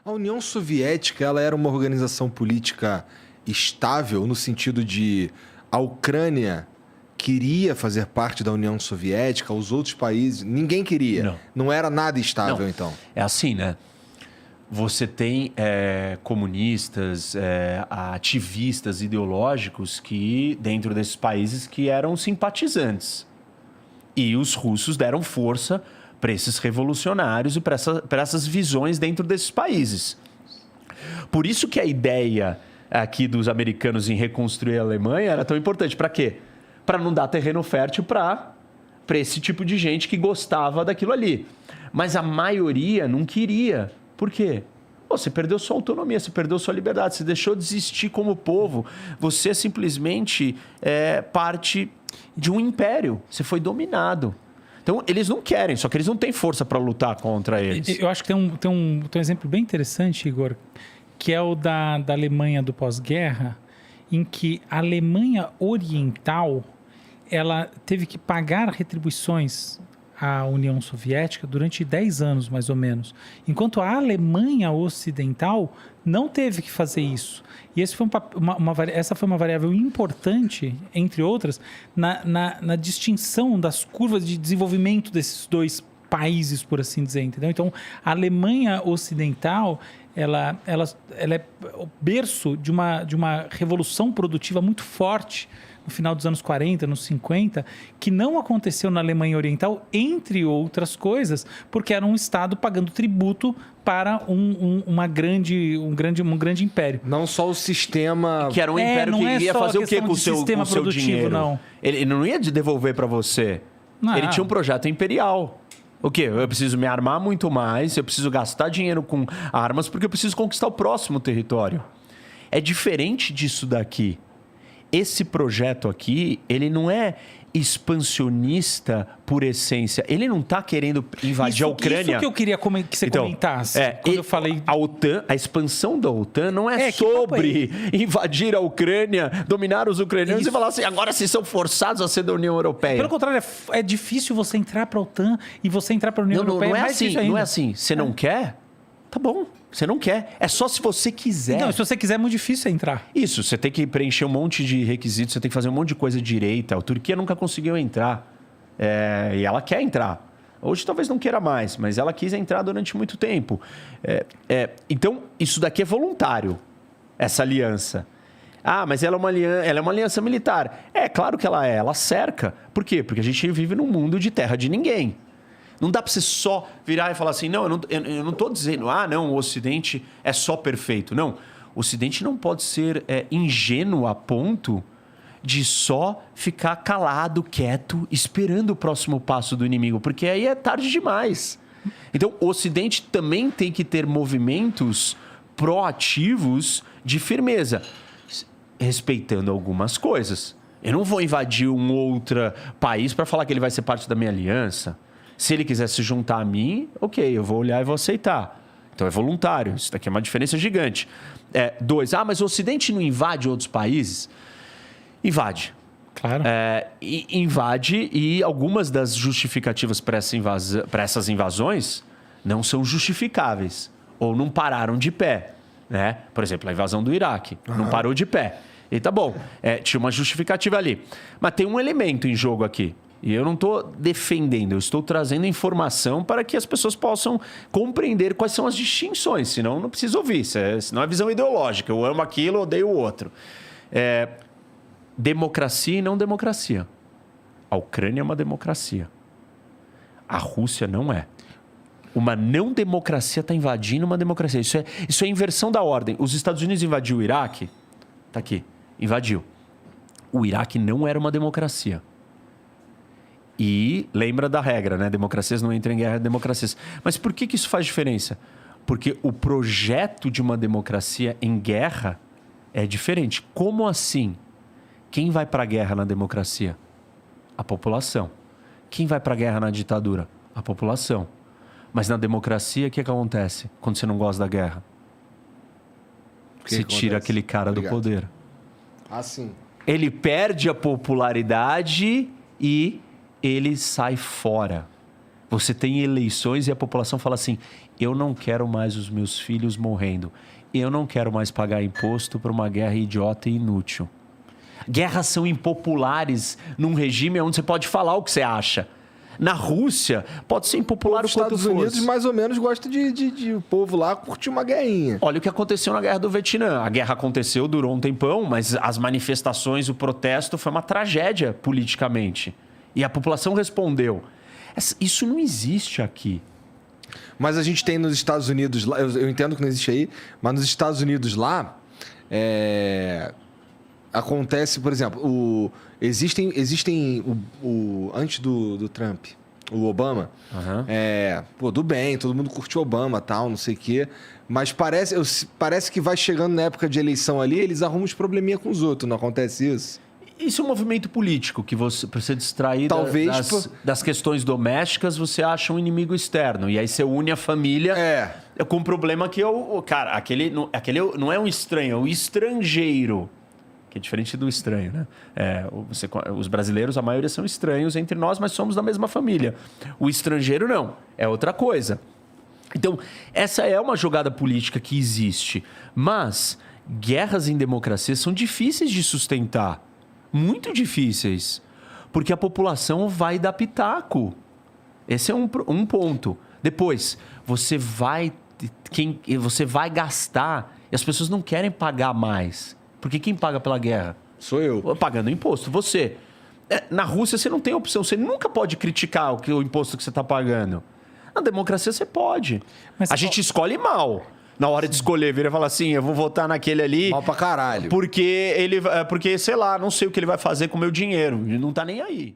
A União Soviética, ela era uma organização política estável no sentido de a Ucrânia queria fazer parte da União Soviética, os outros países, ninguém queria. Não era nada estável, Não. então. É assim, né? Você tem comunistas, ativistas ideológicos que, dentro desses países, que eram simpatizantes. E os russos deram força para esses revolucionários e para essas visões dentro desses países. Por isso que a ideia aqui dos americanos em reconstruir a Alemanha era tão importante. Para quê? Para não dar terreno fértil para esse tipo de gente que gostava daquilo ali. Mas a maioria não queria. Por quê? Você perdeu sua autonomia, você perdeu sua liberdade, você deixou de existir como povo. Você simplesmente é parte de um império. Você foi dominado. Então, eles não querem, só que eles não têm força para lutar contra eles. Eu acho que tem um exemplo bem interessante, Igor, que é o da Alemanha do pós-guerra, em que a Alemanha Oriental ela teve que pagar retribuições à União Soviética durante 10 anos, mais ou menos. Enquanto a Alemanha Ocidental não teve que fazer isso. E essa foi uma variável importante, entre outras, na distinção das curvas de desenvolvimento desses dois países, por assim dizer, entendeu? Então, a Alemanha Ocidental ela é o berço de uma revolução produtiva muito forte no final dos anos 40, nos 50, que não aconteceu na Alemanha Oriental, entre outras coisas, porque era um Estado pagando tributo para um grande império. Não só o sistema... Que era um império que iria fazer o quê com o seu dinheiro? Não. Ele não ia devolver para você. Não. Ele tinha um projeto imperial. O quê? Eu preciso me armar muito mais, eu preciso gastar dinheiro com armas, porque eu preciso conquistar o próximo território. É diferente disso daqui. Esse projeto aqui, ele não é expansionista por essência. Ele não está querendo invadir a Ucrânia. Isso que eu queria que você comentasse. Quando eu falei... A OTAN, a expansão da OTAN não é sobre invadir a Ucrânia, dominar os ucranianos e falar assim, agora vocês são forçados a ser da União Europeia. Pelo contrário, é difícil você entrar para a OTAN e você entrar para a União Europeia. Não é assim, não é assim. Você não quer? Tá bom. Você não quer. É só se você quiser. Não, se você quiser é muito difícil entrar. Isso, você tem que preencher um monte de requisitos, você tem que fazer um monte de coisa direita. A Turquia nunca conseguiu entrar. E ela quer entrar. Hoje talvez não queira mais, mas ela quis entrar durante muito tempo. Então, isso daqui é voluntário, essa aliança. Ah, mas ela é uma aliança militar. É, claro que ela é. Ela cerca. Por quê? Porque a gente vive num mundo de terra de ninguém. Não dá para você só virar e falar assim, não, eu não estou dizendo, não, o Ocidente é só perfeito. Não, o Ocidente não pode ser ingênuo a ponto de só ficar calado, quieto, esperando o próximo passo do inimigo, porque aí é tarde demais. Então, o Ocidente também tem que ter movimentos proativos de firmeza, respeitando algumas coisas. Eu não vou invadir um outro país para falar que ele vai ser parte da minha aliança. Se ele quiser se juntar a mim, ok, eu vou olhar e vou aceitar. Então é voluntário. Isso daqui é uma diferença gigante. 2, mas o Ocidente não invade outros países? Invade. Claro. Invade e algumas das justificativas para essas invasões não são justificáveis. Ou não pararam de pé. Né? Por exemplo, a invasão do Iraque. Não parou de pé. E tá bom, tinha uma justificativa ali. Mas tem um elemento em jogo aqui. E eu não estou defendendo, eu estou trazendo informação para que as pessoas possam compreender quais são as distinções. Senão, não precisa ouvir. Senão é visão ideológica. Eu amo aquilo, odeio o outro. Democracia e não democracia. A Ucrânia é uma democracia. A Rússia não é. Uma não democracia está invadindo uma democracia. Isso é inversão da ordem. Os Estados Unidos invadiu o Iraque. Está aqui. Invadiu. O Iraque não era uma democracia. E lembra da regra, né? Democracias não entram em guerra, democracias. Mas por que isso faz diferença? Porque o projeto de uma democracia em guerra é diferente. Como assim? Quem vai para a guerra na democracia? A população. Quem vai para a guerra na ditadura? A população. Mas na democracia, o que acontece quando você não gosta da guerra? Você tira aquele cara do poder. Assim. Ele perde a popularidade e ele sai fora. Você tem eleições e a população fala assim: eu não quero mais os meus filhos morrendo. Eu não quero mais pagar imposto para uma guerra idiota e inútil. Guerras são impopulares num regime onde você pode falar o que você acha. Na Rússia, pode ser impopular Os o quanto Estados for. Unidos, mais ou menos, gosta de o povo lá curtir uma guerrinha. Olha o que aconteceu na Guerra do Vietnã. A guerra aconteceu, durou um tempão, mas as manifestações, o protesto foi uma tragédia politicamente. E a população respondeu. Isso não existe aqui. Mas a gente tem nos Estados Unidos lá, eu entendo que não existe aí, mas nos Estados Unidos lá, acontece, por exemplo, existem antes do Trump, o Obama, do bem, todo mundo curtiu Obama, tal, não sei o quê, mas parece que vai chegando na época de eleição ali, eles arrumam uns probleminha com os outros, não acontece isso? Isso é um movimento político, que você, para você distrair Talvez das questões domésticas, você acha um inimigo externo. E aí você une a família com um problema que cara, aquele não é um estranho, é um estrangeiro. Que é diferente do estranho, né? Os brasileiros, a maioria são estranhos entre nós, mas somos da mesma família. O estrangeiro não, é outra coisa. Então, essa é uma jogada política que existe. Mas guerras em democracia são difíceis de sustentar. Muito difíceis. Porque a população vai dar pitaco. Esse é um ponto. Depois, você vai gastar e as pessoas não querem pagar mais. Porque quem paga pela guerra? Sou eu. Pagando imposto, você. Na Rússia você não tem opção, você nunca pode criticar o imposto que você está pagando. Na democracia você pode. Mas a gente escolhe mal. Na hora de escolher, vira e fala assim, eu vou votar naquele ali... Mal pra caralho. Porque, sei lá, não sei o que ele vai fazer com o meu dinheiro. Ele não tá nem aí.